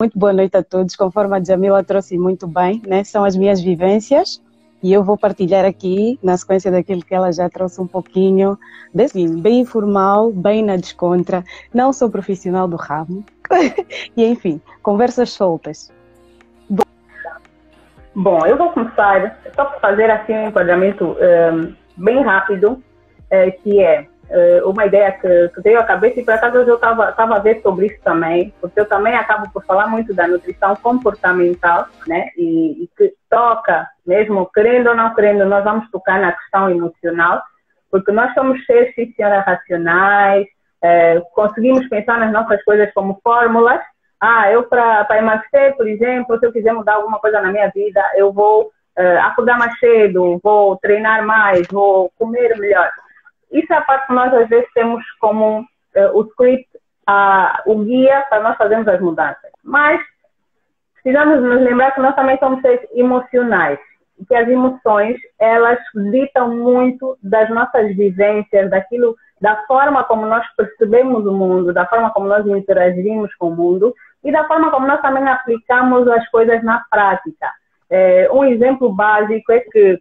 Muito boa noite a todos. Conforme a Djamila trouxe muito bem, né? São as minhas vivências e eu vou partilhar aqui, na sequência daquilo que ela já trouxe um pouquinho, bem informal, bem na descontra. Não sou profissional do ramo. E enfim, conversas soltas. Bom, eu vou começar só por fazer assim um enquadramento bem rápido, que é uma ideia que veio à cabeça, e por acaso eu estava a ver sobre isso também, porque eu também acabo por falar muito da nutrição comportamental, né? E que toca, mesmo querendo ou não querendo, nós vamos tocar na questão emocional, porque nós somos seres, sim, senhora, racionais, conseguimos pensar nas nossas coisas como fórmulas. Eu para emagrecer, por exemplo, se eu quiser mudar alguma coisa na minha vida, eu vou acordar mais cedo, vou treinar mais, vou comer melhor. Isso é a parte que nós às vezes temos como o script, o guia para nós fazermos as mudanças. Mas precisamos nos lembrar que nós também somos seres emocionais e que as emoções, elas ditam muito das nossas vivências, da forma como nós percebemos o mundo, da forma como nós interagimos com o mundo e da forma como nós também aplicamos as coisas na prática. Um exemplo básico é que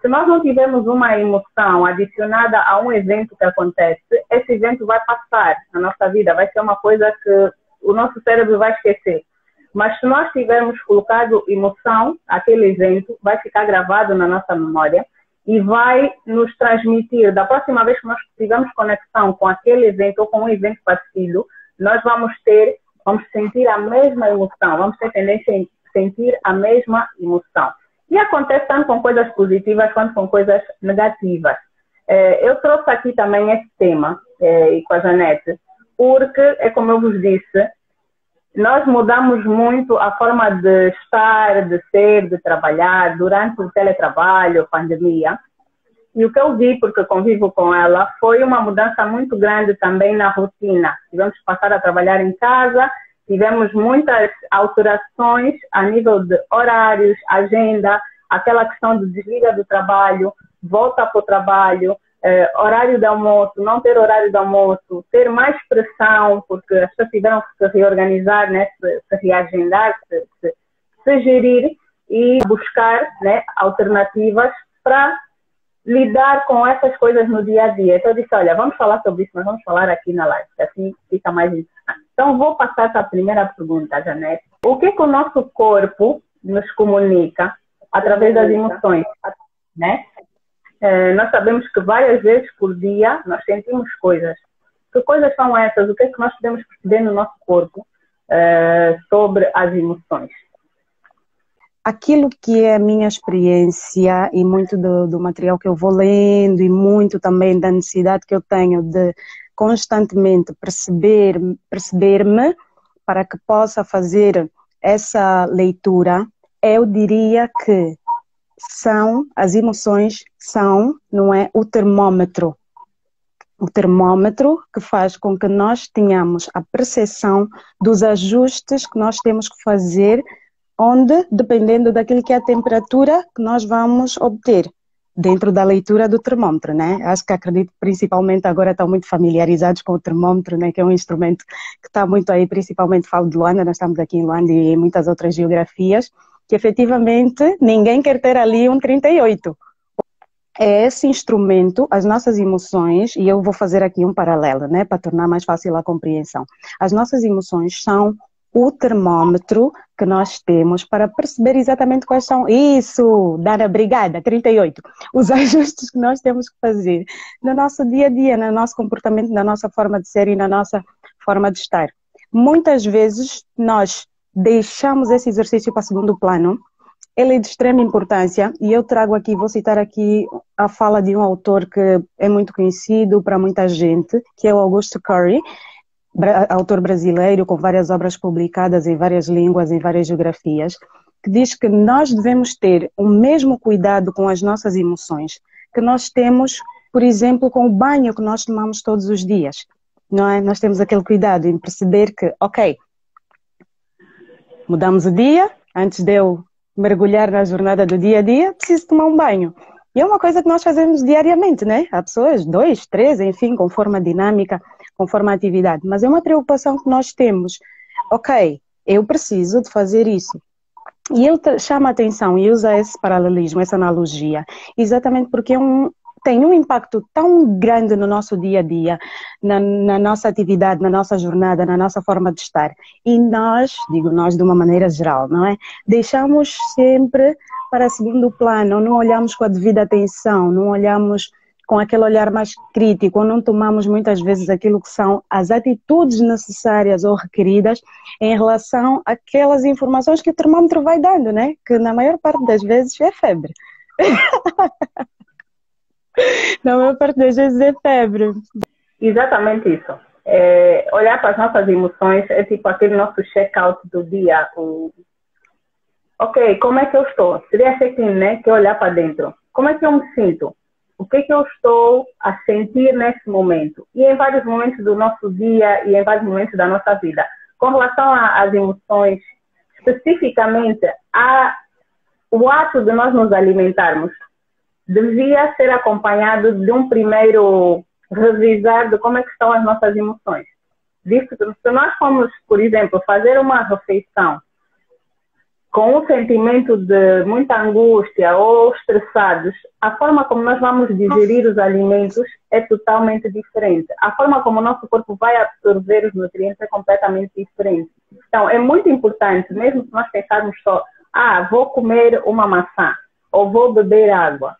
se nós não tivermos uma emoção adicionada a um evento que acontece, esse evento vai passar na nossa vida, vai ser uma coisa que o nosso cérebro vai esquecer. Mas se nós tivermos colocado emoção, aquele evento vai ficar gravado na nossa memória e vai nos transmitir, da próxima vez que nós tivermos conexão com aquele evento ou com um evento parecido, nós vamos sentir a mesma emoção, vamos ter tendência a sentir a mesma emoção. E acontece tanto com coisas positivas quanto com coisas negativas. Eu trouxe aqui também esse tema, e com a Janete, porque, é como eu vos disse, nós mudamos muito a forma de estar, de ser, de trabalhar durante o teletrabalho, a pandemia. E o que eu vi, porque convivo com ela, foi uma mudança muito grande também na rotina. Tivemos que passar a trabalhar em casa, tivemos muitas alterações a nível de horários, agenda, aquela questão de desliga do trabalho, volta para o trabalho, horário de almoço, não ter horário de almoço, ter mais pressão, porque as pessoas tiveram que se reorganizar, né, se reagendar, se gerir e buscar, né, alternativas para lidar com essas coisas no dia a dia. Então eu disse, olha, vamos falar sobre isso, mas vamos falar aqui na live, assim fica mais interessante. Então vou passar para a primeira pergunta, Janete. O que o nosso corpo nos comunica através das emoções, né? Nós sabemos que várias vezes por dia nós sentimos coisas. Que coisas são essas? O que é que nós podemos perceber no nosso corpo sobre as emoções? Aquilo que é a minha experiência e muito do material que eu vou lendo e muito também da necessidade que eu tenho de constantemente perceber-me para que possa fazer essa leitura, eu diria que as emoções são, não é, o termômetro. O termômetro que faz com que nós tenhamos a percepção dos ajustes que nós temos que fazer, onde, dependendo daquilo que é a temperatura que nós vamos obter dentro da leitura do termômetro, né? Acho que acredito principalmente agora estão muito familiarizados com o termômetro, né? Que é um instrumento que está muito aí, principalmente falo de Luanda, nós estamos aqui em Luanda e em muitas outras geografias, que efetivamente ninguém quer ter ali um 38. É esse instrumento, as nossas emoções, e eu vou fazer aqui um paralelo, né? Para tornar mais fácil a compreensão. As nossas emoções são o termômetro que nós temos para perceber exatamente quais são. Isso, Dana, obrigada, 38. Os ajustes que nós temos que fazer no nosso dia a dia, no nosso comportamento, na nossa forma de ser e na nossa forma de estar. Muitas vezes nós deixamos esse exercício para segundo plano. Ele é de extrema importância e eu trago aqui, vou citar aqui a fala de um autor que é muito conhecido para muita gente, que é o Augusto Curry, autor brasileiro com várias obras publicadas em várias línguas, em várias geografias, que diz que nós devemos ter o mesmo cuidado com as nossas emoções que nós temos, por exemplo, com o banho que nós tomamos todos os dias, não é? Nós temos aquele cuidado em perceber que, ok, mudamos o dia, antes de eu mergulhar na jornada do dia a dia, preciso tomar um banho. E é uma coisa que nós fazemos diariamente, né? Há pessoas, 2, 3, enfim, conforme a dinâmica, conforme a atividade. Mas é uma preocupação que nós temos. Ok, eu preciso de fazer isso. E ele chama a atenção e usa esse paralelismo, essa analogia, exatamente porque tem um impacto tão grande no nosso dia a dia, na nossa atividade, na nossa jornada, na nossa forma de estar. E nós, digo nós de uma maneira geral, não é? Deixamos sempre para segundo plano, não olhamos com a devida atenção, não olhamos com aquele olhar mais crítico, ou não tomamos muitas vezes aquilo que são as atitudes necessárias ou requeridas em relação àquelas informações que o termômetro vai dando, né? Que na maior parte das vezes é febre. Na maior parte das vezes é febre. Exatamente isso. Olhar para as nossas emoções é tipo aquele nosso check-out do dia. Ok, como é que eu estou? Seria check-in, né? Que é olhar para dentro. Como é que eu me sinto? O que é que eu estou a sentir nesse momento? E em vários momentos do nosso dia e em vários momentos da nossa vida. Com relação às emoções, especificamente, o ato de nós nos alimentarmos devia ser acompanhado de um primeiro revisar de como é que estão as nossas emoções. Visto que se nós formos, por exemplo, fazer uma refeição com um sentimento de muita angústia ou estressados, a forma como nós vamos digerir os alimentos é totalmente diferente. A forma como o nosso corpo vai absorver os nutrientes é completamente diferente. Então, é muito importante, mesmo se nós pensarmos só, vou comer uma maçã ou vou beber água,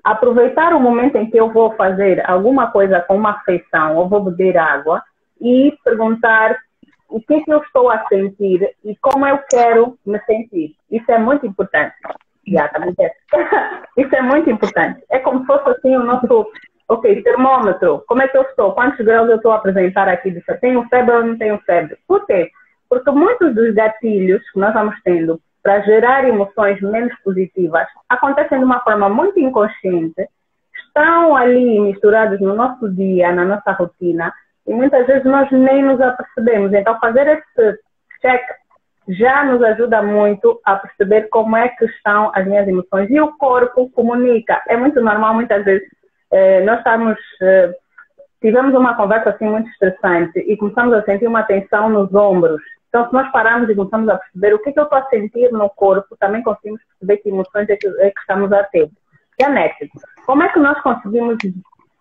aproveitar o momento em que eu vou fazer alguma coisa com uma refeição ou vou beber água e perguntar o que é que eu estou a sentir e como eu quero me sentir. Isso é muito importante. Isso é muito importante. É como se fosse assim o nosso, termômetro. Como é que eu estou? Quantos graus eu estou a apresentar aqui? Tenho febre ou não tenho febre? Por quê? Porque muitos dos gatilhos que nós vamos tendo para gerar emoções menos positivas acontecem de uma forma muito inconsciente, estão ali misturados no nosso dia, na nossa rotina, e muitas vezes nós nem nos apercebemos. Então, fazer esse check já nos ajuda muito a perceber como é que estão as minhas emoções. E o corpo comunica. É muito normal, muitas vezes, nós tivemos uma conversa assim muito estressante e começamos a sentir uma tensão nos ombros. Então, se nós pararmos e começamos a perceber o que eu estou a sentir no corpo, também conseguimos perceber que emoções é que estamos a ter. Janete, como é que nós conseguimos,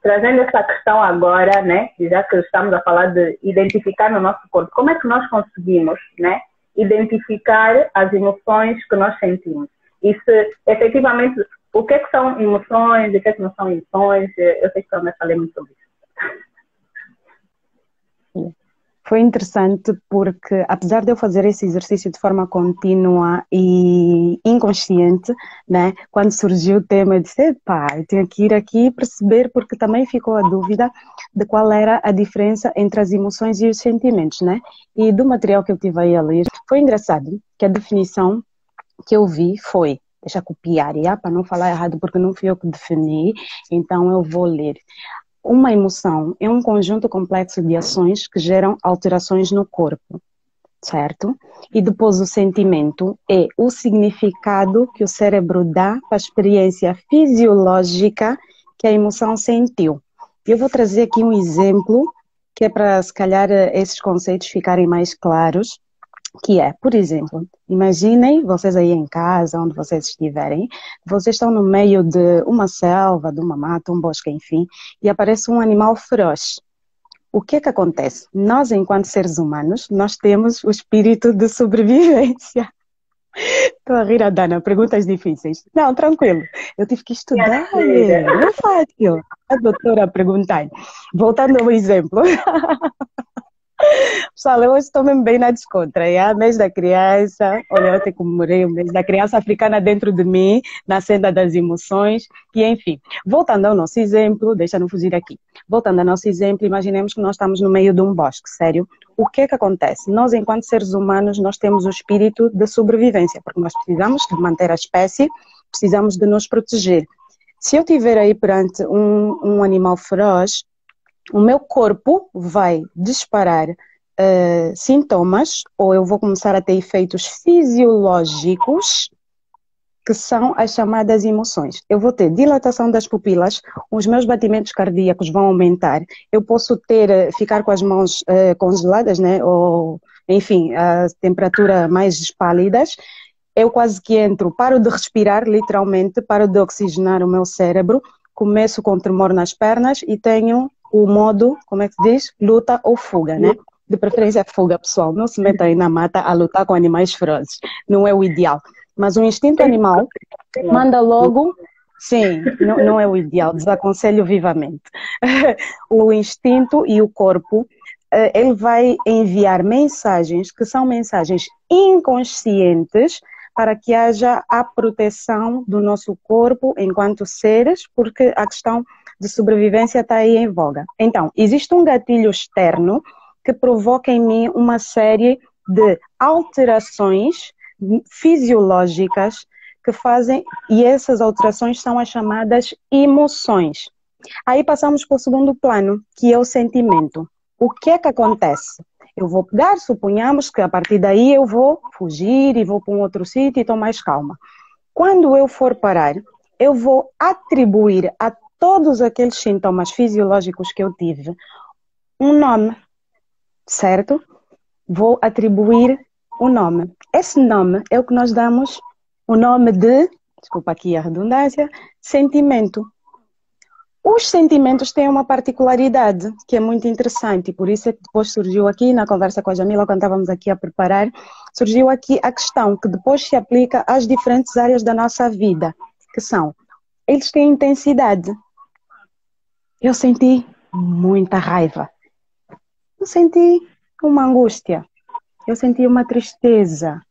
trazendo essa questão agora, né, já que estamos a falar de identificar no nosso corpo, como é que nós conseguimos, né, identificar as emoções que nós sentimos? E se, efetivamente, o que são emoções e o que não são emoções? Eu sei que também falei muito sobre isso. Foi interessante porque, apesar de eu fazer esse exercício de forma contínua e inconsciente, né, quando surgiu o tema, eu disse, eu tenho que ir aqui perceber, porque também ficou a dúvida de qual era a diferença entre as emoções e os sentimentos, né? E do material que eu tive aí a ler, foi engraçado que a definição que eu vi foi, deixa eu copiar, para não falar errado, porque não fui eu que defini, então eu vou ler. Uma emoção é um conjunto complexo de ações que geram alterações no corpo, certo? E depois o sentimento é o significado que o cérebro dá para a experiência fisiológica que a emoção sentiu. Eu vou trazer aqui um exemplo que é para, se calhar, esses conceitos ficarem mais claros, que é, por exemplo, imaginem vocês aí em casa, onde vocês estiverem, vocês estão no meio de uma selva, de uma mata, um bosque, enfim, e aparece um animal feroz. O que é que acontece? Nós, enquanto seres humanos, nós temos o espírito de sobrevivência. Estou a rir, a Dana, perguntas difíceis. Não, tranquilo, eu tive que estudar, não é fácil. A doutora a perguntar. Voltando ao exemplo. Pessoal, eu hoje estou mesmo bem na descontra, mês da criança, olha, eu até comemorei o mês da criança africana dentro de mim, na senda das emoções, e enfim, voltando ao nosso exemplo, deixa não fugir aqui, voltando ao nosso exemplo, imaginemos que nós estamos no meio de um bosque, sério, o que é que acontece? Nós, enquanto seres humanos, nós temos o espírito de sobrevivência, porque nós precisamos de manter a espécie, precisamos de nos proteger. Se eu estiver aí perante um animal feroz, o meu corpo vai disparar sintomas, ou eu vou começar a ter efeitos fisiológicos, que são as chamadas emoções. Eu vou ter dilatação das pupilas, os meus batimentos cardíacos vão aumentar, eu posso ficar com as mãos congeladas, né, ou enfim, a temperatura mais pálidas, eu quase que entro, paro de respirar, literalmente, paro de oxigenar o meu cérebro, começo com tremor nas pernas e tenho o modo, como é que se diz? Luta ou fuga, né? De preferência fuga, pessoal. Não se metam aí na mata a lutar com animais ferozes. Não é o ideal. Mas o instinto animal manda logo... Sim, não é o ideal, desaconselho vivamente. O instinto e o corpo, ele vai enviar mensagens que são mensagens inconscientes para que haja a proteção do nosso corpo enquanto seres, porque a questão de sobrevivência está aí em voga. Então, existe um gatilho externo que provoca em mim uma série de alterações fisiológicas que fazem, e essas alterações são as chamadas emoções. Aí passamos para o segundo plano, que é o sentimento. O que é que acontece? Eu vou pegar, suponhamos que a partir daí eu vou fugir e vou para um outro sítio e estou mais calma. Quando eu for parar, eu vou atribuir a todos aqueles sintomas fisiológicos que eu tive um nome, certo? Vou atribuir um nome. Esse nome é o que nós damos o nome de, desculpa aqui a redundância, sentimento. Os sentimentos têm uma particularidade que é muito interessante, e por isso é que depois surgiu aqui na conversa com a Jamila, quando estávamos aqui a preparar, surgiu aqui a questão que depois se aplica às diferentes áreas da nossa vida, que são, eles têm intensidade. Eu senti muita raiva, eu senti uma angústia, eu senti uma tristeza.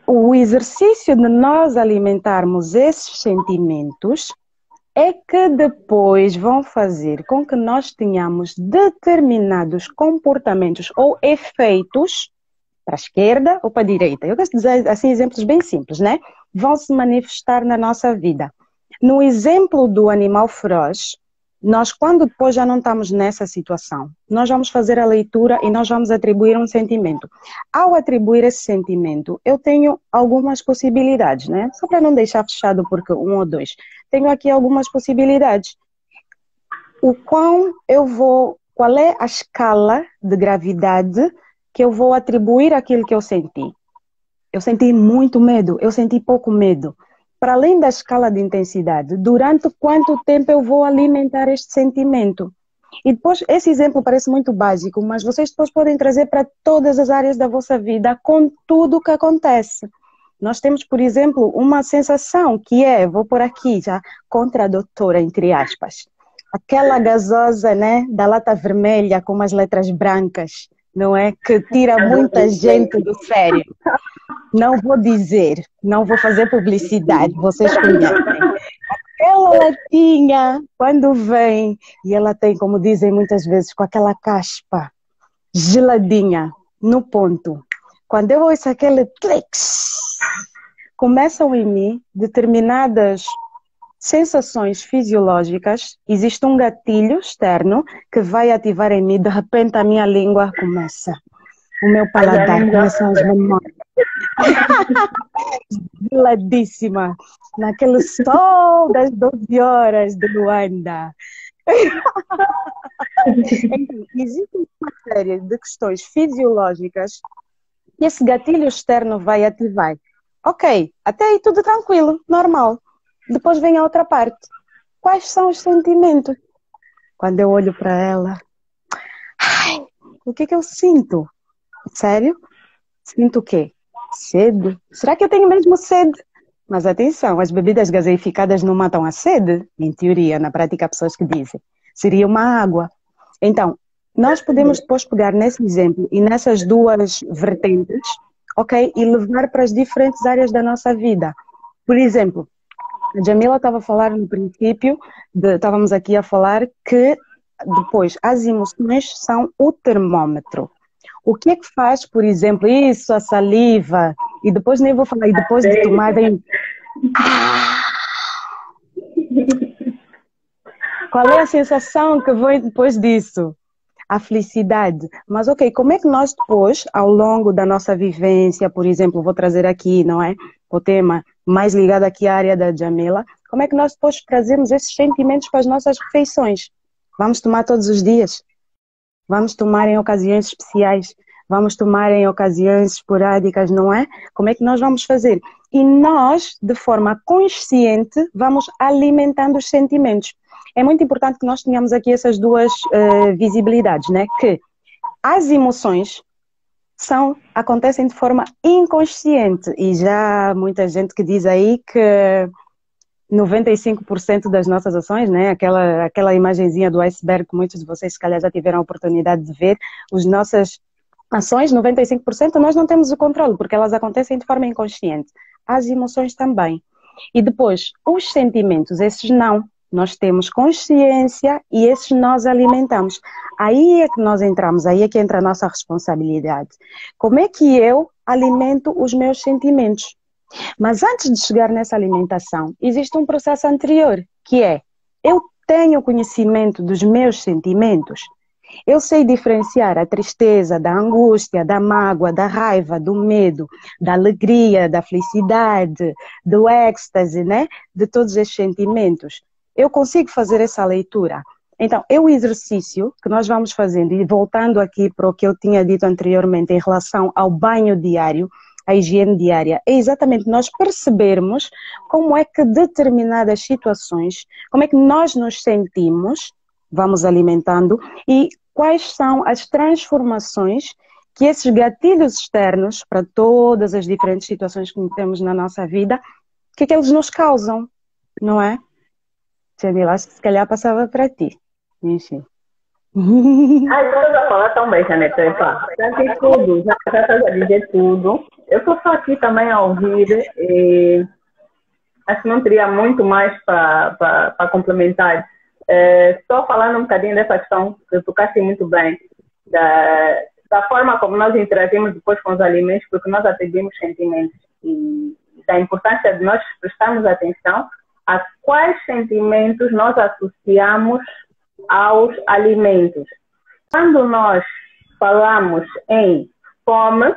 O exercício de nós alimentarmos esses sentimentos é que depois vão fazer com que nós tenhamos determinados comportamentos ou efeitos para a esquerda ou para a direita. Eu gosto de dizer assim exemplos bem simples, né? Vão se manifestar na nossa vida. No exemplo do animal feroz, nós quando depois já não estamos nessa situação, nós vamos fazer a leitura e nós vamos atribuir um sentimento. Ao atribuir esse sentimento, eu tenho algumas possibilidades, né? Só para não deixar fechado porque um ou dois. Tenho aqui algumas possibilidades. Qual é a escala de gravidade que eu vou atribuir àquilo que eu senti? Eu senti muito medo, eu senti pouco medo. Para além da escala de intensidade, durante quanto tempo eu vou alimentar este sentimento? E depois, esse exemplo parece muito básico, mas vocês depois podem trazer para todas as áreas da vossa vida, com tudo o que acontece. Nós temos, por exemplo, uma sensação que é, vou por aqui já, contraditória, entre aspas. Aquela gasosa, né, da lata vermelha com umas letras brancas, não é? Que tira muita gente do sério. Não vou dizer, não vou fazer publicidade, vocês conhecem. Aquela latinha, quando vem, e ela tem, como dizem muitas vezes, com aquela caspa geladinha, no ponto. Quando eu ouço aquele cliques, começam em mim determinadas sensações fisiológicas, existe um gatilho externo que vai ativar em mim, de repente a minha língua começa, o meu paladar começa as memórias. Geladíssima, naquele sol das 12 horas de Luanda. Então, existe uma série de questões fisiológicas que esse gatilho externo vai ativar. Ok, até aí tudo tranquilo, normal. Depois vem a outra parte. Quais são os sentimentos? Quando eu olho para ela, ai, o que é que eu sinto? Sério? Sinto o quê? Sede? Será que eu tenho mesmo sede? Mas atenção, as bebidas gaseificadas não matam a sede? Em teoria, na prática há pessoas que dizem. Seria uma água. Então, nós podemos depois pegar nesse exemplo e nessas duas vertentes, ok? E levar para as diferentes áreas da nossa vida. Por exemplo, a Jamila estava a falar no princípio, estávamos aqui a falar que depois as emoções são o termômetro. O que é que faz, por exemplo, isso, a saliva, e depois nem vou falar, e depois de tomar vem... Qual é a sensação que vem depois disso? A felicidade. Mas ok, como é que nós depois, ao longo da nossa vivência, por exemplo, vou trazer aqui, não é? O tema mais ligado aqui à área da Jamila, como é que nós depois trazemos esses sentimentos para as nossas refeições? Vamos tomar todos os dias? Vamos tomar em ocasiões especiais? vamos tomar em ocasiões esporádicas, não é? Como é que nós vamos fazer? E nós, de forma consciente, vamos alimentando os sentimentos. É muito importante que nós tenhamos aqui essas duas visibilidades, né? Que as emoções acontecem de forma inconsciente e já há muita gente que diz aí que 95% das nossas ações, né? Aquela imagenzinha do iceberg que muitos de vocês se calhar já tiveram a oportunidade de ver, as nossas ações, 95%, nós não temos o controle, porque elas acontecem de forma inconsciente. As emoções também. E depois, os sentimentos, esses não. Nós temos consciência e esses nós alimentamos. Aí é que nós entramos, aí é que entra a nossa responsabilidade. Como é que eu alimento os meus sentimentos? Mas antes de chegar nessa alimentação, existe um processo anterior, que é, eu tenho conhecimento dos meus sentimentos, eu sei diferenciar a tristeza da angústia, da mágoa, da raiva, do medo, da alegria, da felicidade, do êxtase, né? De todos esses sentimentos. Eu consigo fazer essa leitura. Então, é o exercício que nós vamos fazendo, e voltando aqui para o que eu tinha dito anteriormente em relação ao banho diário, a higiene diária, é exatamente nós percebermos como é que determinadas situações, como é que nós nos sentimos, vamos alimentando, e quais são as transformações que esses gatilhos externos, para todas as diferentes situações que temos na nossa vida, que eles nos causam, não é? Jamila, acho que se calhar passava para ti. Enfim. Ai, estás a falar tão bem, Janete. Já disse tudo, já estás a dizer tudo. Eu estou só aqui também a ouvir e acho que não teria muito mais para complementar. Só falando um bocadinho dessa questão que tocaste muito bem, da forma como nós interagimos depois com os alimentos, porque nós atribuímos sentimentos e da importância de nós prestarmos atenção a quais sentimentos nós associamos aos alimentos. Quando nós falamos em fome,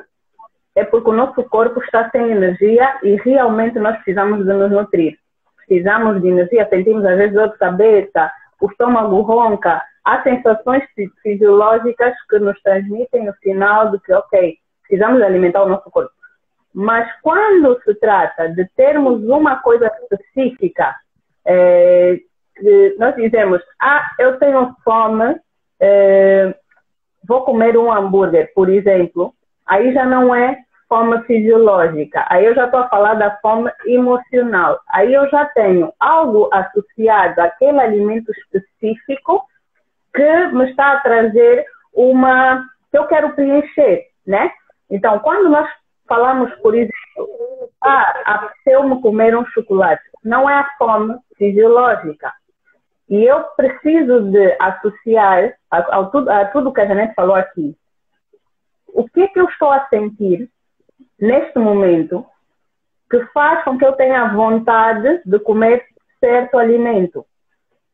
é porque o nosso corpo está sem energia e realmente nós precisamos de nos nutrir. Precisamos de energia, sentimos às vezes dor de cabeça, o estômago ronca. Há sensações fisiológicas que nos transmitem o sinal de que, ok, precisamos alimentar o nosso corpo. Mas quando se trata de termos uma coisa específica, nós dizemos, eu tenho fome, vou comer um hambúrguer, por exemplo, aí já não é fome fisiológica, aí eu já estou a falar da fome emocional, aí eu já tenho algo associado àquele alimento específico que me está a trazer que eu quero preencher, né? Então, quando nós falamos, por exemplo, apeteceu-me comer um chocolate, não é a fome fisiológica. E eu preciso de associar a tudo que a Janete falou aqui. O que eu estou a sentir neste momento que faz com que eu tenha vontade de comer certo alimento?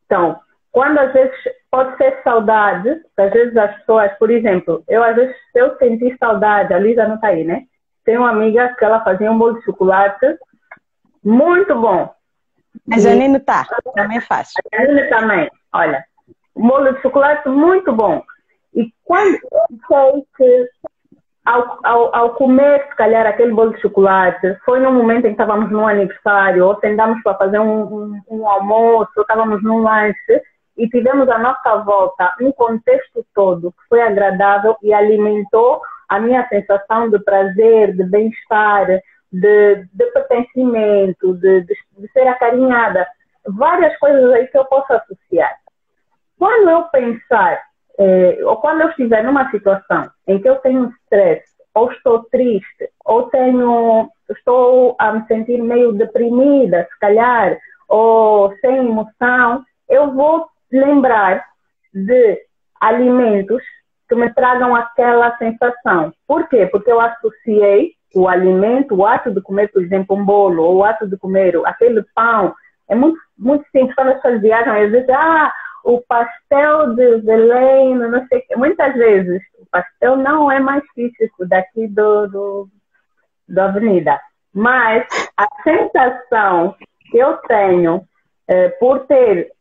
Então, quando às vezes pode ser saudade, às vezes as pessoas, por exemplo, às vezes se eu sentir saudade, a Lisa não está aí, né? Tem uma amiga que ela fazia um bolo de chocolate muito bom. A Janine tá, também faz. A Janine também, olha, um bolo de chocolate muito bom. E quando eu sei que ao comer, se calhar, aquele bolo de chocolate, foi num momento em que estávamos num aniversário, ou tendamos para fazer um almoço, ou estávamos num lanche, e tivemos à nossa volta um contexto todo que foi agradável e alimentou a minha sensação de prazer, de bem-estar, de pertencimento, de ser acarinhada. Várias coisas aí que eu posso associar. Quando eu pensar, ou quando eu estiver numa situação em que eu tenho estresse, ou estou triste, ou estou a me sentir meio deprimida, se calhar, ou sem emoção, eu vou lembrar de alimentos que me tragam aquela sensação. Por quê? Porque eu associei o alimento, o ato de comer, por exemplo, um bolo, ou o ato de comer aquele pão. É muito, muito simples. Quando as pessoas viajam, eles dizem, o pastel de Belém, não sei o quê. Muitas vezes, o pastel não é mais físico daqui da avenida. Mas a sensação que eu tenho por ter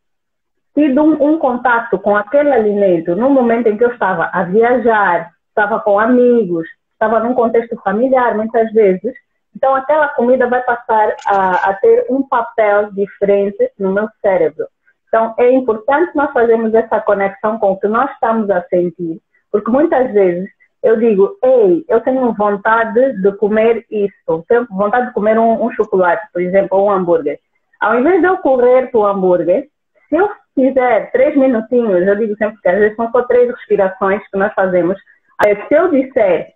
tido um contato com aquele alimento no momento em que eu estava a viajar, estava com amigos, estava num contexto familiar, muitas vezes. Então, aquela comida vai passar a ter um papel diferente no meu cérebro. Então, é importante nós fazermos essa conexão com o que nós estamos a sentir, porque muitas vezes eu digo, ei, eu tenho vontade de comer isso, tenho vontade de comer um chocolate, por exemplo, ou um hambúrguer. Ao invés de eu correr para o hambúrguer, se eu fizer 3 minutinhos, eu digo sempre que às vezes são só 3 respirações que nós fazemos, aí, se eu disser,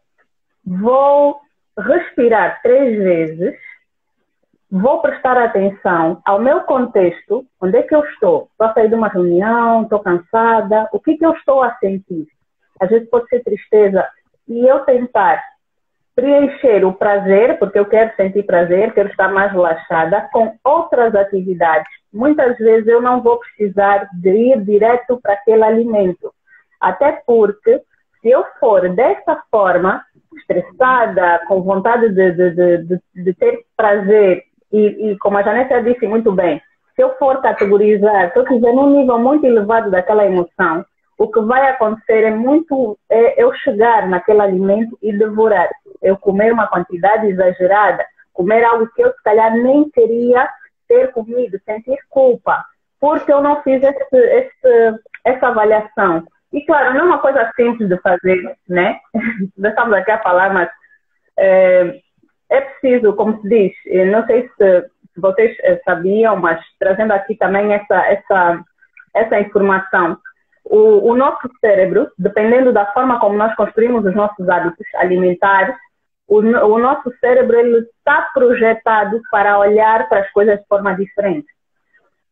vou respirar 3 vezes, vou prestar atenção ao meu contexto, onde é que eu estou? Estou a sair de uma reunião, estou cansada, o que eu estou a sentir? Às vezes pode ser tristeza, e eu tentar preencher o prazer, porque eu quero sentir prazer, quero estar mais relaxada, com outras atividades. Muitas vezes eu não vou precisar de ir direto para aquele alimento. Até porque, se eu for dessa forma, estressada, com vontade de ter prazer, e como a Janessa disse muito bem, se eu for categorizar, se eu estiver num nível muito elevado daquela emoção, o que vai acontecer é eu chegar naquele alimento e devorar. Eu comer uma quantidade exagerada, comer algo que eu se calhar nem queria ter comido, sentir culpa, porque eu não fiz essa avaliação. E claro, não é uma coisa simples de fazer, né? Já estamos aqui a falar, mas é preciso, como se diz, não sei se vocês sabiam, mas trazendo aqui também essa informação. O nosso cérebro, dependendo da forma como nós construímos os nossos hábitos alimentares, o nosso cérebro ele está projetado para olhar para as coisas de forma diferente.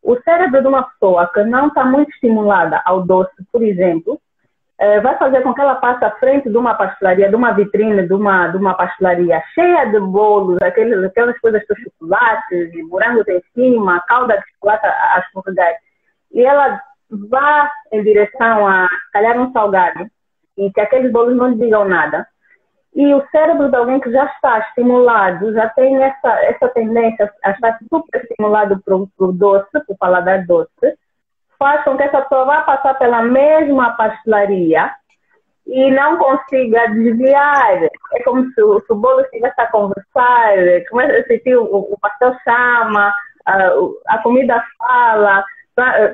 O cérebro de uma pessoa que não está muito estimulada ao doce, por exemplo, vai fazer com que ela passe à frente de uma pastelaria, de uma vitrine, de uma pastelaria cheia de bolos, aquelas coisas de chocolate, de morangos em cima, calda de chocolate a escorregar. E ela vá em direção a calhar um salgado e que aqueles bolos não lhe digam nada. E o cérebro de alguém que já está estimulado, já tem essa tendência a estar super estimulado para o doce, para o paladar doce, faz com que essa pessoa vá passar pela mesma pastelaria e não consiga desviar. É como se o bolo estivesse a conversar, começa a sentir o pastel chama, a comida fala.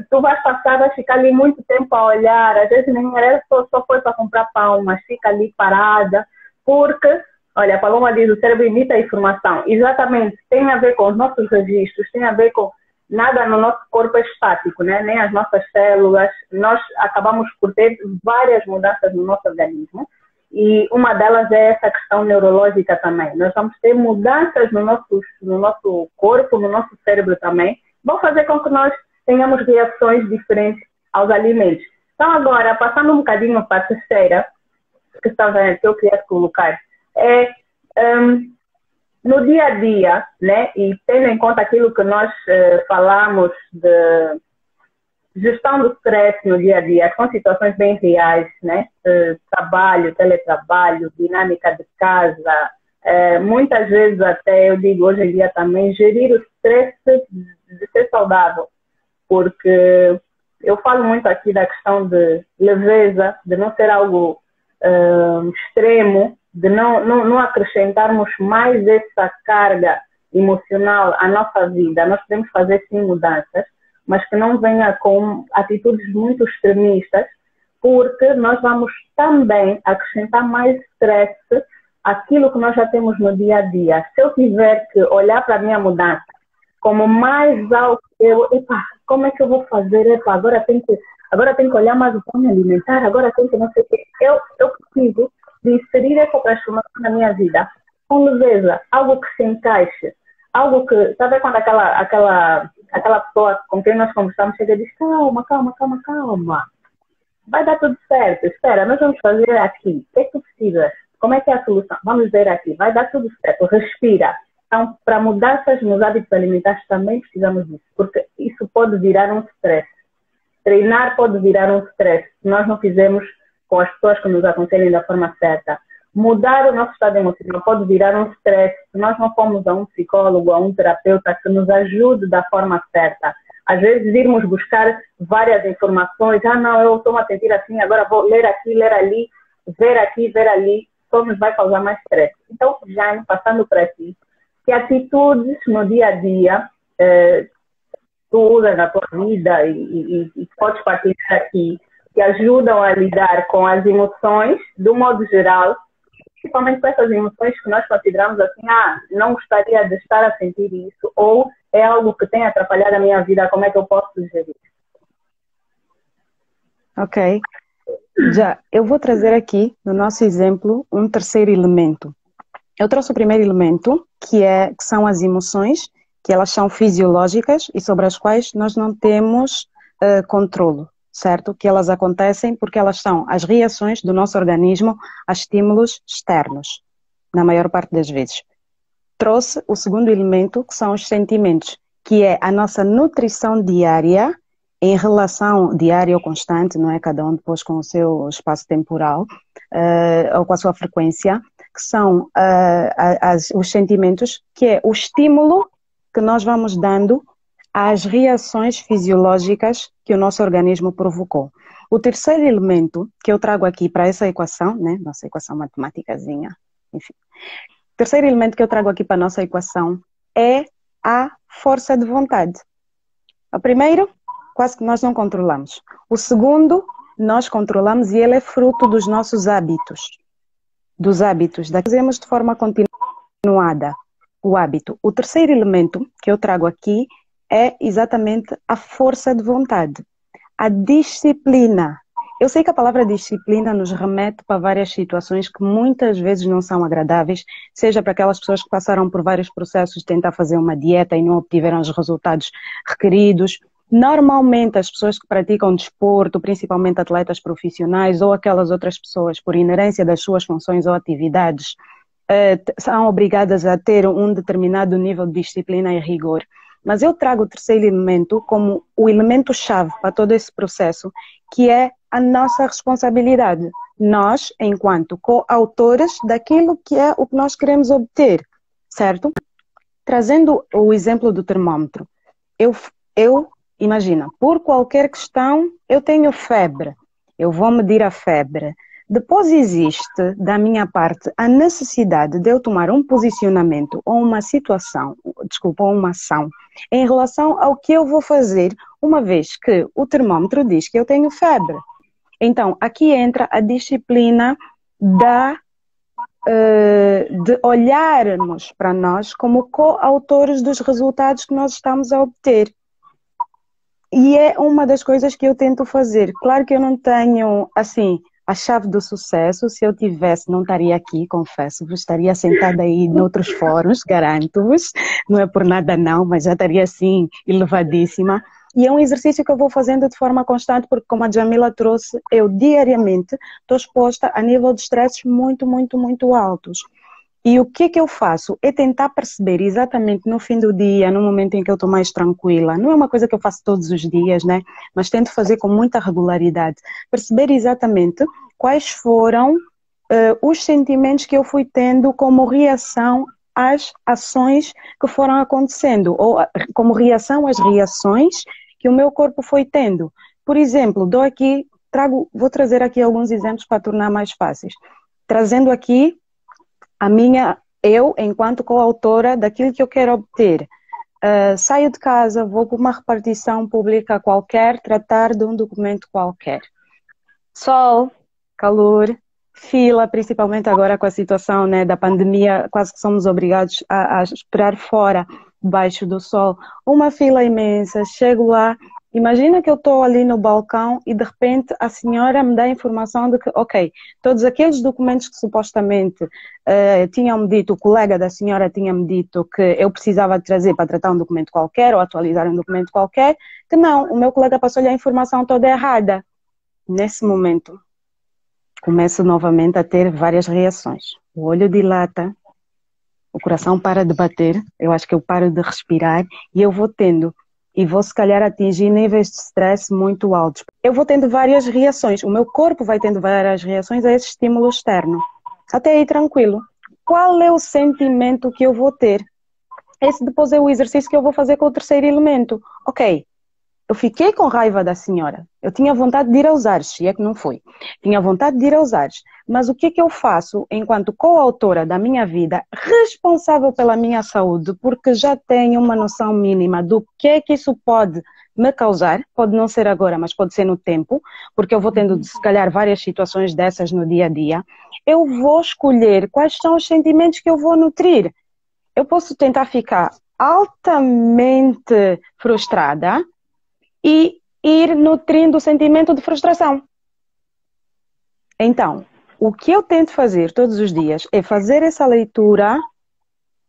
Tu vais passar, vais ficar ali muito tempo a olhar, às vezes nem merece, só foi para comprar pão, mas fica ali parada, porque, olha, a Paloma diz, o cérebro imita a informação. Exatamente, tem a ver com os nossos registros, tem a ver com nada no nosso corpo é estático, né? Nem as nossas células, nós acabamos por ter várias mudanças no nosso organismo, e uma delas é essa questão neurológica também. Nós vamos ter mudanças no nosso corpo, no nosso cérebro também, vão fazer com que nós tenhamos reações diferentes aos alimentos. Então, agora, passando um bocadinho para a terceira questão que eu queria colocar, no dia a dia, né, e tendo em conta aquilo que nós falamos de gestão do stress no dia a dia, são situações bem reais, né, trabalho, teletrabalho, dinâmica de casa, muitas vezes até, eu digo hoje em dia também, gerir o stress de ser saudável. Porque eu falo muito aqui da questão de leveza, de não ser algo extremo, de não acrescentarmos mais essa carga emocional à nossa vida. Nós podemos fazer sim mudanças, mas que não venha com atitudes muito extremistas, porque nós vamos também acrescentar mais stress àquilo que nós já temos no dia a dia. Se eu tiver que olhar para a minha mudança como mais algo, como é que eu vou fazer? Agora tenho que olhar mais o plano alimentar, agora tenho que não sei o quê. Eu preciso de inserir essa transformação na minha vida com leveza, algo que se encaixe, algo que, sabe quando aquela pessoa com quem nós conversamos chega e diz, calma, vai dar tudo certo, espera, nós vamos fazer aqui, o que é que tu precisas? Como é que é a solução? Vamos ver aqui, vai dar tudo certo, respira. Então, para mudanças nos hábitos alimentares também precisamos disso, porque isso pode virar um stress. Treinar pode virar um stress se nós não fizermos com as pessoas que nos aconselhem da forma certa. Mudar o nosso estado emocional pode virar um stress se nós não formos a um psicólogo, a um terapeuta que nos ajude da forma certa. Às vezes irmos buscar várias informações, não, eu estou a sentir assim, agora vou ler aqui, ler ali. ver aqui, ver ali, só nos vai causar mais stress. Então, Jane, passando para ti, que atitudes no dia a dia tu usas na tua vida e podes partilhar aqui, que ajudam a lidar com as emoções, do modo geral, principalmente com essas emoções que nós consideramos assim, não gostaria de estar a sentir isso, ou é algo que tem atrapalhado a minha vida, como é que eu posso gerir? Ok. Já, eu vou trazer aqui, no nosso exemplo, um terceiro elemento. Eu trouxe o primeiro elemento, que são as emoções, que elas são fisiológicas e sobre as quais nós não temos controlo, certo? Que elas acontecem porque elas são as reações do nosso organismo a estímulos externos, na maior parte das vezes. Trouxe o segundo elemento, que são os sentimentos, que é a nossa nutrição diária, em relação diária ou constante, não é? Cada um depois com o seu espaço temporal ou com a sua frequência, que são os sentimentos, que é o estímulo que nós vamos dando às reações fisiológicas que o nosso organismo provocou. O terceiro elemento que eu trago aqui para essa equação, né? Nossa equação matemáticazinha, enfim. O terceiro elemento que eu trago aqui para a nossa equação é a força de vontade. O primeiro, quase que nós não controlamos. O segundo, nós controlamos e ele é fruto dos nossos hábitos. Dos hábitos, da que fazemos de forma continuada o hábito. O terceiro elemento que eu trago aqui é exatamente a força de vontade. A disciplina. Eu sei que a palavra disciplina nos remete para várias situações que muitas vezes não são agradáveis, seja para aquelas pessoas que passaram por vários processos de tentar fazer uma dieta e não obtiveram os resultados requeridos. Normalmente as pessoas que praticam desporto, principalmente atletas profissionais ou aquelas outras pessoas, por inerência das suas funções ou atividades, são obrigadas a ter um determinado nível de disciplina e rigor. Mas eu trago o terceiro elemento como o elemento-chave para todo esse processo, que é a nossa responsabilidade. Nós, enquanto coautores daquilo que é o que nós queremos obter, certo? Trazendo o exemplo do termômetro. Imagina, por qualquer questão, eu tenho febre. Eu vou medir a febre. Depois existe, da minha parte, a necessidade de eu tomar um posicionamento ou uma situação, desculpa, ou uma ação, em relação ao que eu vou fazer, uma vez que o termômetro diz que eu tenho febre. Então, aqui entra a disciplina de olharmos para nós como coautores dos resultados que nós estamos a obter. E é uma das coisas que eu tento fazer. Claro que eu não tenho, assim, a chave do sucesso. Se eu tivesse, não estaria aqui, confesso-vos. Estaria sentada aí noutros fóruns, garanto-vos. Não é por nada não, mas já estaria assim, elevadíssima. E é um exercício que eu vou fazendo de forma constante, porque como a Jamila trouxe, eu diariamente estou exposta a nível de estresses muito, muito, muito altos. E o que eu faço? É tentar perceber exatamente no fim do dia, no momento em que eu estou mais tranquila. Não é uma coisa que eu faço todos os dias, né? Mas tento fazer com muita regularidade. Perceber exatamente quais foram os sentimentos que eu fui tendo como reação às ações que foram acontecendo, ou como reação às reações que o meu corpo foi tendo. Por exemplo, vou trazer aqui alguns exemplos para tornar mais fáceis. Trazendo aqui eu, enquanto coautora daquilo que eu quero obter. Saio de casa, vou para uma repartição pública qualquer, tratar de um documento qualquer. Sol, calor, fila, principalmente agora com a situação, né, da pandemia, quase que somos obrigados a esperar fora, debaixo do sol. Uma fila imensa, chego lá. Imagina que eu estou ali no balcão e de repente a senhora me dá a informação de que, ok, todos aqueles documentos que supostamente tinham-me dito, o colega da senhora tinha-me dito que eu precisava de trazer para tratar um documento qualquer ou atualizar um documento qualquer, que não, o meu colega passou-lhe a informação toda errada. Nesse momento, começo novamente a ter várias reações. O olho dilata, o coração para de bater, eu acho que eu paro de respirar e eu vou tendo... E vou, se calhar, atingir níveis de stress muito altos. Eu vou tendo várias reações. O meu corpo vai tendo várias reações a esse estímulo externo. Até aí, tranquilo. Qual é o sentimento que eu vou ter? Esse depois é o exercício que eu vou fazer com o terceiro elemento. Ok, Eu fiquei com raiva da senhora. Eu tinha vontade de ir aos ares, se é que não foi. Tinha vontade de ir aos ares. Mas o que é que eu faço enquanto coautora da minha vida, responsável pela minha saúde, porque já tenho uma noção mínima do que é que isso pode me causar, pode não ser agora, mas pode ser no tempo, porque eu vou tendo, se calhar, várias situações dessas no dia a dia, eu vou escolher quais são os sentimentos que eu vou nutrir. Eu posso tentar ficar altamente frustrada e ir nutrindo o sentimento de frustração. Então, o que eu tento fazer todos os dias é fazer essa leitura,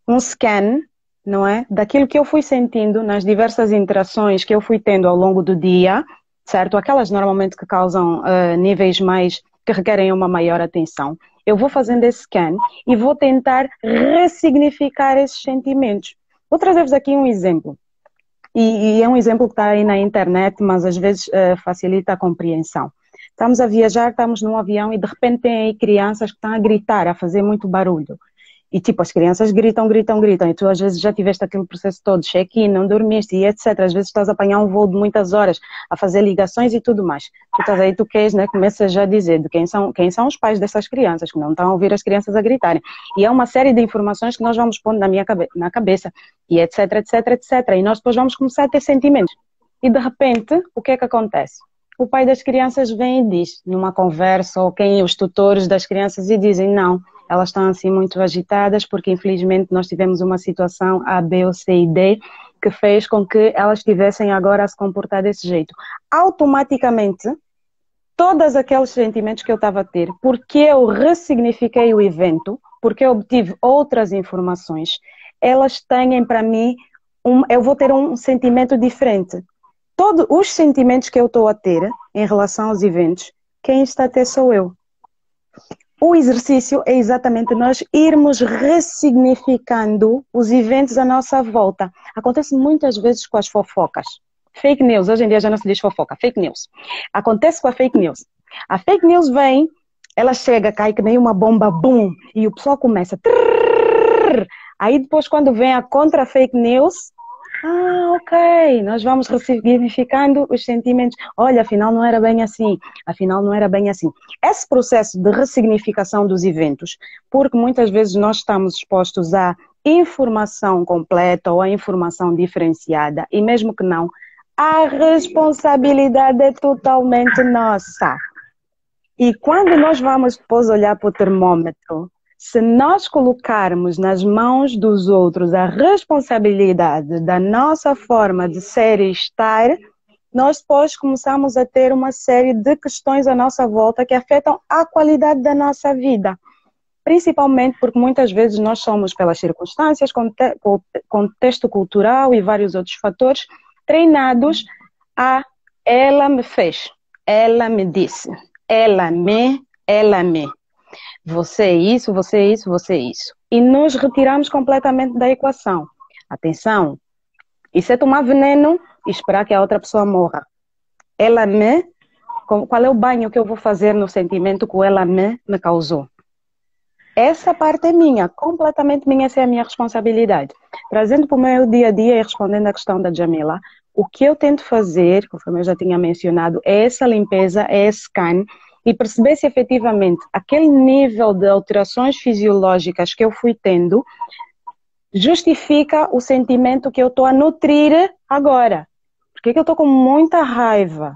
um scan, não é? Daquilo que eu fui sentindo nas diversas interações que eu fui tendo ao longo do dia, certo? Aquelas normalmente que causam níveis mais, que requerem uma maior atenção. Eu vou fazendo esse scan e vou tentar ressignificar esses sentimentos. Vou trazer-vos aqui um exemplo. E é um exemplo que está aí na internet, mas às vezes facilita a compreensão. Estamos a viajar, estamos num avião e de repente tem aí crianças que estão a gritar, a fazer muito barulho. E tipo, as crianças gritam, gritam, gritam. E tu às vezes já tiveste aquele processo todo, check-in, não dormiste e etc. Às vezes estás a apanhar um voo de muitas horas, a fazer ligações e tudo mais. Tu estás aí, tu queres, né? Começas já a dizer de quem são os pais dessas crianças, que não estão a ouvir as crianças a gritarem. E é uma série de informações que nós vamos pondo na cabeça. E etc, etc, etc. E nós depois vamos começar a ter sentimentos. E de repente, o que é que acontece? O pai das crianças vem e diz, numa conversa, ou os tutores das crianças, e dizem, não, elas estão assim muito agitadas porque infelizmente nós tivemos uma situação A, B, ou C e D que fez com que elas estivessem agora a se comportar desse jeito. Automaticamente, todos aqueles sentimentos que eu estava a ter, porque eu ressignifiquei o evento, porque eu obtive outras informações, elas têm para mim, eu vou ter um sentimento diferente. Todos os sentimentos que eu estou a ter em relação aos eventos, quem está a ter sou eu. O exercício é exatamente nós irmos ressignificando os eventos à nossa volta. Acontece muitas vezes com as fofocas. Fake news, hoje em dia já não se diz fofoca, fake news. Acontece com a fake news. A fake news vem, ela chega, cai que nem uma bomba, bum, e o pessoal começa. Trrr, aí depois quando vem a contra-fake news, ok, nós vamos ressignificando os sentimentos. Olha, afinal não era bem assim, afinal não era bem assim. Esse processo de ressignificação dos eventos, porque muitas vezes nós estamos expostos à informação completa ou à informação diferenciada, e mesmo que não, a responsabilidade é totalmente nossa. E quando nós vamos depois olhar para o termômetro, se nós colocarmos nas mãos dos outros a responsabilidade da nossa forma de ser e estar, nós depois começamos a ter uma série de questões à nossa volta que afetam a qualidade da nossa vida. Principalmente porque muitas vezes nós somos, pelas circunstâncias, contexto cultural e vários outros fatores, treinados a ela me fez, ela me disse, ela me. Você é isso, você é isso, você é isso. E nos retiramos completamente da equação. Atenção, isso é tomar veneno e esperar que a outra pessoa morra. Ela me, qual é o banho que eu vou fazer no sentimento que ela me causou? Essa parte é minha, completamente minha, essa é a minha responsabilidade. Trazendo para o meu dia a dia e respondendo à questão da Jamila, o que eu tento fazer, conforme eu já tinha mencionado, é essa limpeza, é esse scan, e perceber se efetivamente aquele nível de alterações fisiológicas que eu fui tendo justifica o sentimento que eu estou a nutrir agora. Por que eu estou com muita raiva?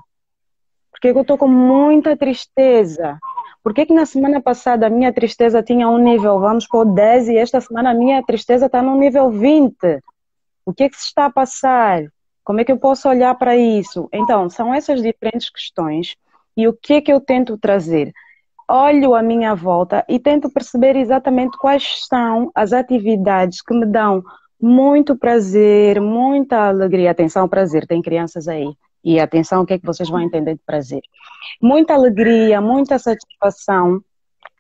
Por que eu estou com muita tristeza? Por que na semana passada a minha tristeza tinha um nível, vamos pôr 10, e esta semana a minha tristeza está no nível 20? O que é que se está a passar? Como é que eu posso olhar para isso? Então, são essas diferentes questões. E o que é que eu tento trazer? Olho à minha volta e tento perceber exatamente quais são as atividades que me dão muito prazer, muita alegria. Atenção, prazer, tem crianças aí. E atenção, o que é que vocês vão entender de prazer? Muita alegria, muita satisfação,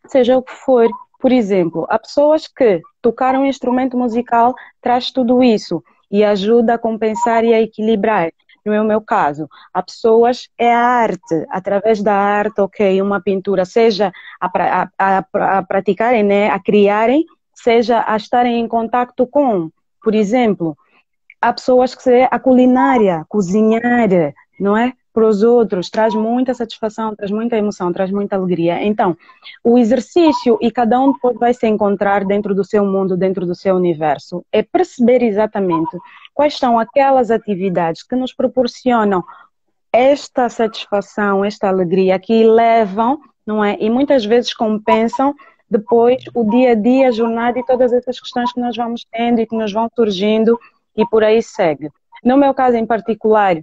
seja o que for. Por exemplo, há pessoas que tocar um instrumento musical traz tudo isso e ajuda a compensar e a equilibrar. No meu caso, há pessoas, é a arte, através da arte, ok, uma pintura, seja a praticarem, né, a criarem, seja a estarem em contacto com, por exemplo, Há pessoas que a culinária, cozinhar, não é? Para os outros, traz muita satisfação, traz muita emoção, traz muita alegria. Então, o exercício, e cada um depois vai se encontrar dentro do seu mundo, dentro do seu universo, é perceber exatamente quais são aquelas atividades que nos proporcionam esta satisfação, esta alegria, que levam, não é? E muitas vezes compensam depois o dia a dia, a jornada e todas essas questões que nós vamos tendo e que nos vão surgindo e por aí segue. No meu caso em particular,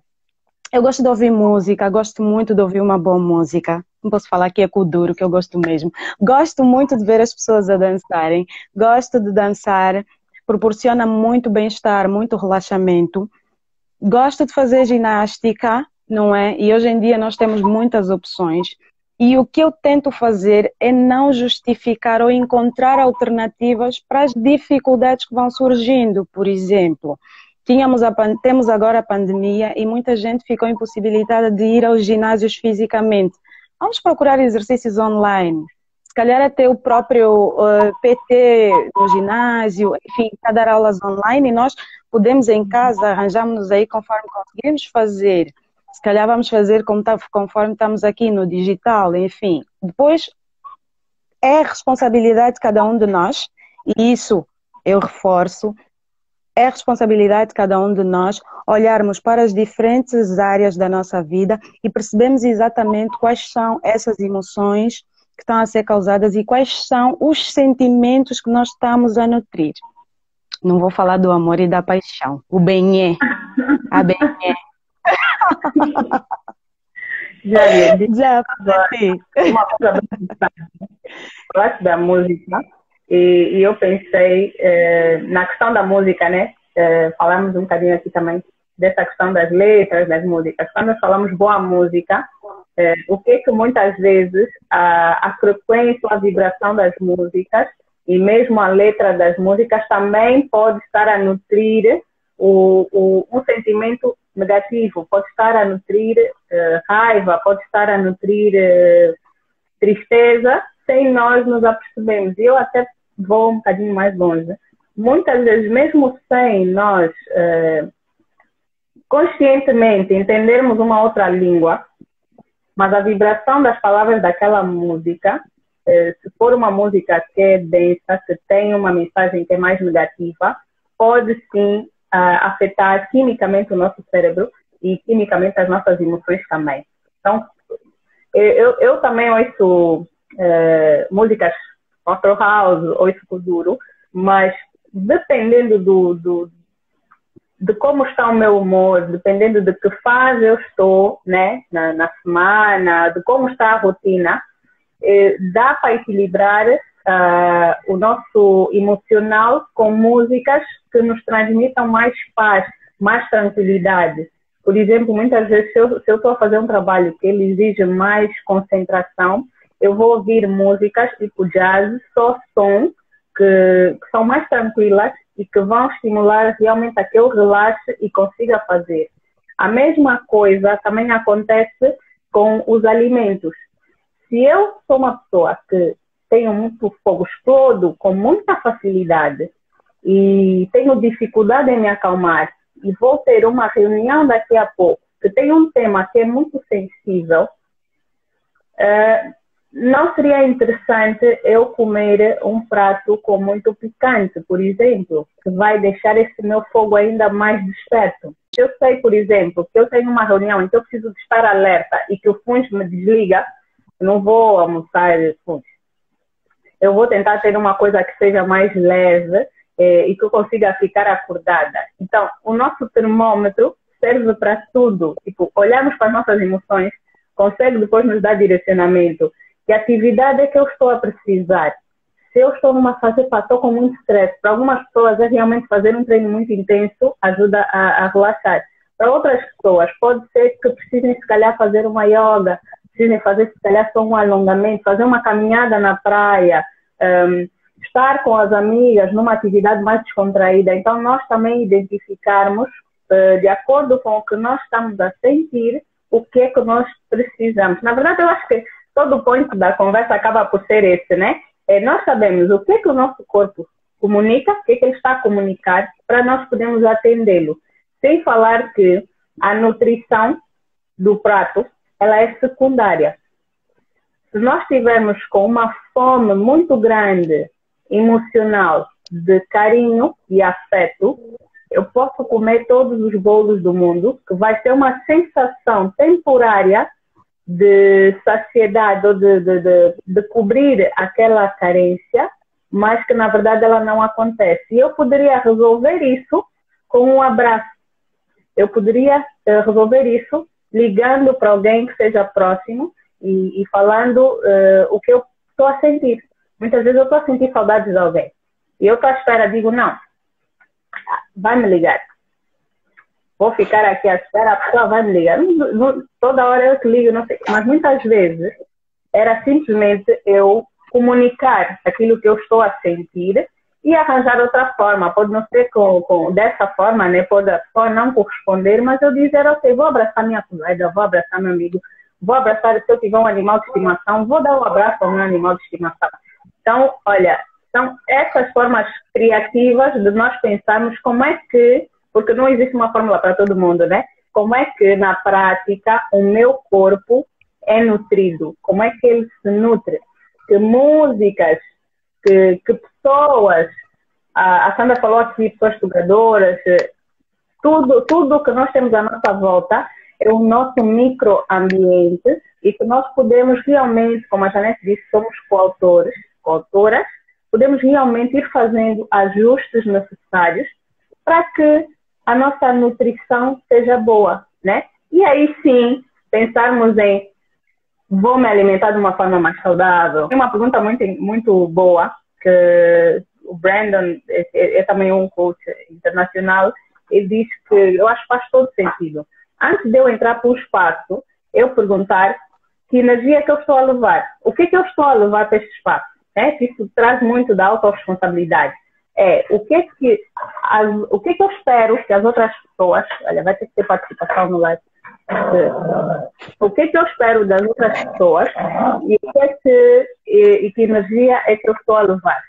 eu gosto de ouvir música, gosto muito de ouvir uma boa música. Não posso falar que é kuduro, que eu gosto mesmo. Gosto muito de ver as pessoas a dançarem. Gosto de dançar, proporciona muito bem-estar, muito relaxamento. Gosto de fazer ginástica, não é? E hoje em dia nós temos muitas opções. E o que eu tento fazer é não justificar ou encontrar alternativas para as dificuldades que vão surgindo. Por exemplo, temos agora a pandemia e muita gente ficou impossibilitada de ir aos ginásios fisicamente. Vamos procurar exercícios online. Se calhar até o próprio PT no ginásio, enfim, está a dar aulas online e nós podemos em casa, arranjamos-nos aí conforme conseguirmos fazer. Se calhar vamos fazer conforme estamos aqui no digital, enfim. Depois é responsabilidade de cada um de nós, e isso eu reforço, é responsabilidade de cada um de nós olharmos para as diferentes áreas da nossa vida e percebermos exatamente quais são essas emoções que estão a ser causadas e quais são os sentimentos que nós estamos a nutrir. Não vou falar do amor e da paixão. O bem-é. A bem-é. Já uma coisa falaste da música e eu pensei na questão da música, né? Falamos um bocadinho aqui também dessa questão das letras das músicas. Quando nós falamos boa música, o que muitas vezes a frequência, a vibração das músicas e mesmo a letra das músicas também pode estar a nutrir um sentimento negativo, pode estar a nutrir raiva, pode estar a nutrir tristeza, sem nós nos apercebermos. E eu até vou um bocadinho mais longe. Muitas vezes, mesmo sem nós conscientemente entendermos uma outra língua, mas a vibração das palavras daquela música, se for uma música que é densa, que tem uma mensagem que é mais negativa, pode sim afetar quimicamente o nosso cérebro e quimicamente as nossas emoções também. Então, eu também ouço músicas Afro House, ouço kuduro, mas dependendo de como está o meu humor, dependendo de que fase eu estou, né, na semana, de como está a rotina, dá para equilibrar o nosso emocional com músicas que nos transmitam mais paz, mais tranquilidade. Por exemplo, muitas vezes, se eu estou a fazer um trabalho que ele exige mais concentração, eu vou ouvir músicas tipo jazz, só som, que são mais tranquilas e que vão estimular realmente a que eu relaxe e consiga fazer. A mesma coisa também acontece com os alimentos. Se eu sou uma pessoa que tenho muito fogo, explodo com muita facilidade e tenho dificuldade em me acalmar e vou ter uma reunião daqui a pouco que tem um tema que é muito sensível, não seria interessante eu comer um prato com muito picante, por exemplo, que vai deixar esse meu fogo ainda mais desperto. Se eu sei, por exemplo, que eu tenho uma reunião em que eu preciso de estar alerta e que o fungo me desliga, eu não vou almoçar fungo. Eu vou tentar ter uma coisa que seja mais leve e que eu consiga ficar acordada. Então, o nosso termômetro serve para tudo. Tipo, olharmos para as nossas emoções, consegue depois nos dar direcionamento. Que atividade é que eu estou a precisar? Se eu estou numa fase, estou com muito estresse. Para algumas pessoas, é realmente fazer um treino muito intenso, ajuda a relaxar. Para outras pessoas, pode ser que precisem, se calhar, fazer uma yoga, precisem fazer, se calhar, só um alongamento, fazer uma caminhada na praia, estar com as amigas numa atividade mais descontraída. Então, nós também identificarmos, de acordo com o que nós estamos a sentir, o que é que nós precisamos. Na verdade, eu acho que todo o ponto da conversa acaba por ser esse, né? Nós sabemos o que é que o nosso corpo comunica, o que ele está a comunicar, para nós podermos atendê-lo. Sem falar que a nutrição do prato, ela é secundária. Se nós estivermos com uma fome muito grande, emocional, de carinho e afeto, eu posso comer todos os bolos do mundo, que vai ter uma sensação temporária de saciedade ou de cobrir aquela carência, mas que na verdade ela não acontece. E eu poderia resolver isso com um abraço. Eu poderia resolver isso ligando para alguém que seja próximo e falando o que eu estou a sentir. Muitas vezes eu estou a sentir saudades de alguém. E eu estou à espera, digo, não, vai me ligar. Vou ficar aqui à espera, a pessoa vai me ligar. Toda hora eu te ligo, não sei. Mas muitas vezes era simplesmente eu comunicar aquilo que eu estou a sentir e arranjar outra forma. Pode não ser dessa forma, né? Pode a pessoa não corresponder, mas eu dizer, ok, vou abraçar minha colega, vou abraçar meu amigo, vou abraçar, se eu tiver um animal de estimação, vou dar um abraço ao meu animal de estimação. Então, olha, são essas formas criativas de nós pensarmos como é que, porque não existe uma fórmula para todo mundo, né? Como é que, na prática, o meu corpo é nutrido? Como é que ele se nutre? Que músicas, que pessoas, a Sandra falou aqui, pessoas jogadoras, tudo que nós temos à nossa volta é o nosso microambiente e que nós podemos realmente, como a Janete disse, somos coautores, coautoras, podemos realmente ir fazendo ajustes necessários para que a nossa nutrição seja boa, né? E aí sim, pensarmos em vou me alimentar de uma forma mais saudável. Tem uma pergunta muito boa, que o Brandon é também um coach internacional, ele diz que eu acho que faz todo sentido. Antes de eu entrar para o espaço, eu perguntar que energia que eu estou a levar. O que eu estou a levar para este espaço? Isso traz muito da autorresponsabilidade. O que eu espero que as outras pessoas... Olha, vai ter que ter participação no live. O que eu espero das outras pessoas e que energia é que eu estou a levar.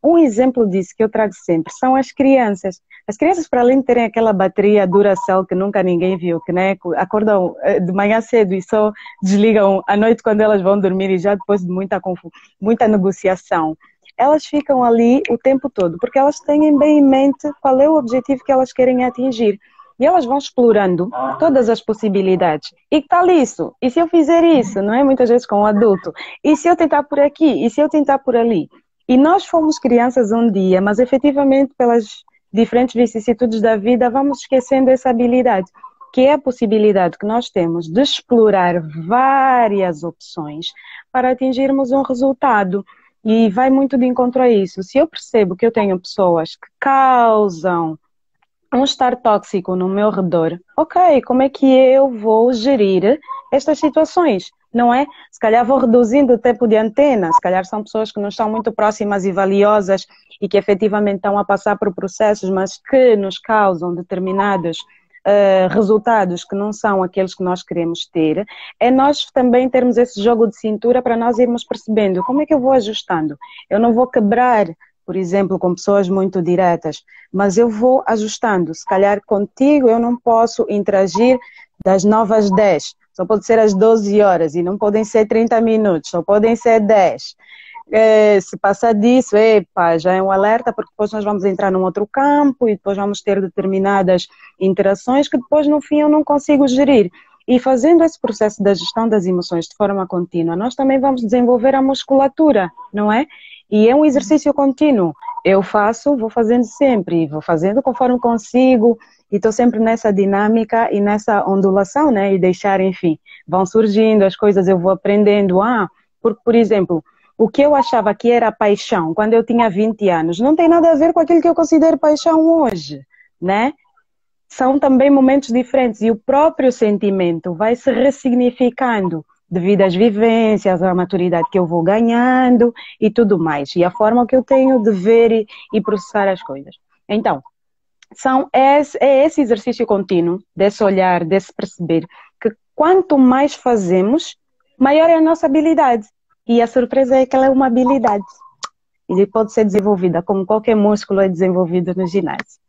Um exemplo disso que eu trago sempre são as crianças. As crianças, para além de terem aquela bateria Duracell que nunca ninguém viu, que né, acordam de manhã cedo e só desligam à noite quando elas vão dormir e já depois de muita negociação, elas ficam ali o tempo todo, porque elas têm bem em mente qual é o objetivo que elas querem atingir. E elas vão explorando todas as possibilidades. E que tal isso? E se eu fizer isso? Não é? Muitas vezes com o adulto. E se eu tentar por aqui? E se eu tentar por ali? E nós fomos crianças um dia, mas efetivamente pelas diferentes vicissitudes da vida vamos esquecendo essa habilidade, que é a possibilidade que nós temos de explorar várias opções para atingirmos um resultado. E vai muito de encontro a isso. Se eu percebo que eu tenho pessoas que causam um estar tóxico no meu redor, ok, como é que eu vou gerir estas situações? Não é? Se calhar vou reduzindo o tempo de antena, se calhar são pessoas que não estão muito próximas e valiosas e que efetivamente estão a passar por processos, mas que nos causam determinados resultados que não são aqueles que nós queremos ter. É nós também termos esse jogo de cintura para nós irmos percebendo como é que eu vou ajustando. Eu não vou quebrar, por exemplo, com pessoas muito diretas, mas eu vou ajustando. Se calhar contigo eu não posso interagir das 9 às 10, só pode ser às 12 horas e não podem ser 30 minutos, só podem ser 10. Se passar disso, epa, já é um alerta, porque depois nós vamos entrar num outro campo e depois vamos ter determinadas interações que depois no fim eu não consigo gerir. E fazendo esse processo da gestão das emoções de forma contínua, nós também vamos desenvolver a musculatura, não é? E é um exercício contínuo. Eu faço, vou fazendo sempre, vou fazendo conforme consigo e estou sempre nessa dinâmica e nessa ondulação, né? E deixar, enfim, vão surgindo as coisas, eu vou aprendendo. Porque, por exemplo, o que eu achava que era paixão quando eu tinha 20 anos não tem nada a ver com aquilo que eu considero paixão hoje, né? São também momentos diferentes e o próprio sentimento vai se ressignificando devido às vivências, à maturidade que eu vou ganhando e tudo mais. E a forma que eu tenho de ver e processar as coisas. Então, é esse exercício contínuo, desse olhar, desse perceber, que quanto mais fazemos, maior é a nossa habilidade. E a surpresa é que ela é uma habilidade. e pode ser desenvolvida como qualquer músculo é desenvolvido no ginásio.